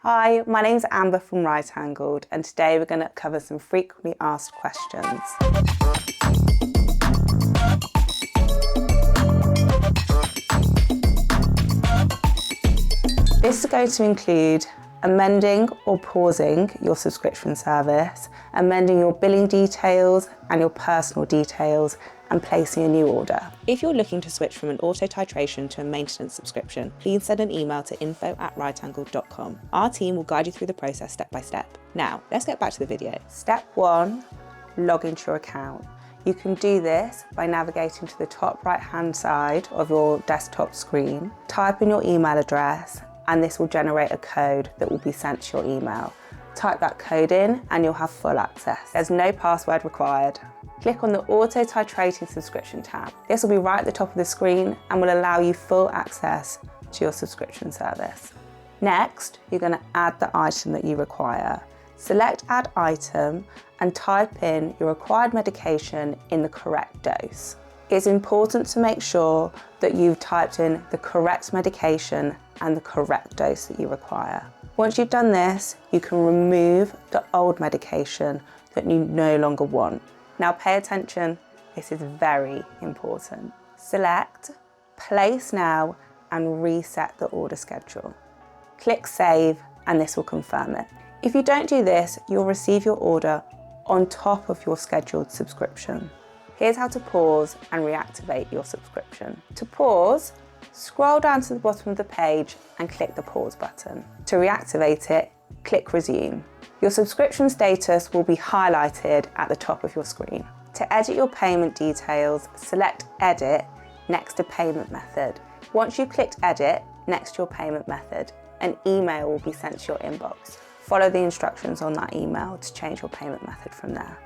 Hi, my name's Amber from Rightangled, and today we're going to cover some frequently asked questions. This is going to include amending or pausing your subscription service, amending your billing details and your personal details, and placing a new order. If you're looking to switch from an auto-titration to a maintenance subscription, please send an email to info@rightangled.com. Our team will guide you through the process step by step. Now, let's get back to the video. Step 1, log into your account. You can do this by navigating to the top right-hand side of your desktop screen, type in your email address, and this will generate a code that will be sent to your email. Type that code in and you'll have full access. There's no password required. Click on the Auto-Titrating subscription tab. This will be right at the top of the screen and will allow you full access to your subscription service. Next, you're going to add the item that you require. Select Add Item and type in your required medication in the correct dose. It's important to make sure that you've typed in the correct medication and the correct dose that you require. Once you've done this, you can remove the old medication that you no longer want. Now pay attention, this is very important. Select Place Now and reset the order schedule. Click Save and this will confirm it. If you don't do this, you'll receive your order on top of your scheduled subscription. Here's how to pause and reactivate your subscription. To pause, scroll down to the bottom of the page and click the pause button. To reactivate it, click Resume. Your subscription status will be highlighted at the top of your screen. To edit your payment details, select Edit next to Payment Method. Once you've clicked Edit next to your payment method, an email will be sent to your inbox. Follow the instructions on that email to change your payment method from there.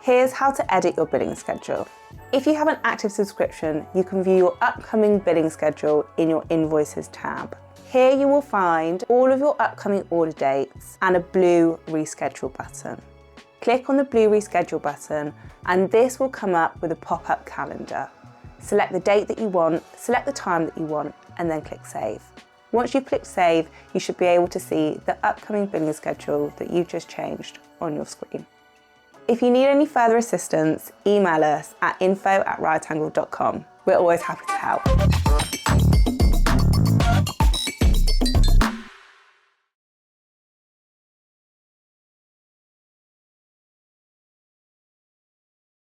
Here's how to edit your billing schedule. If you have an active subscription, you can view your upcoming billing schedule in your Invoices tab. Here you will find all of your upcoming order dates and a blue Reschedule button. Click on the blue Reschedule button and this will come up with a pop-up calendar. Select the date that you want, select the time that you want, and then click Save. Once you've clicked Save, you should be able to see the upcoming billing schedule that you've just changed on your screen. If you need any further assistance, email us at info@rightangled.com. We're always happy to help.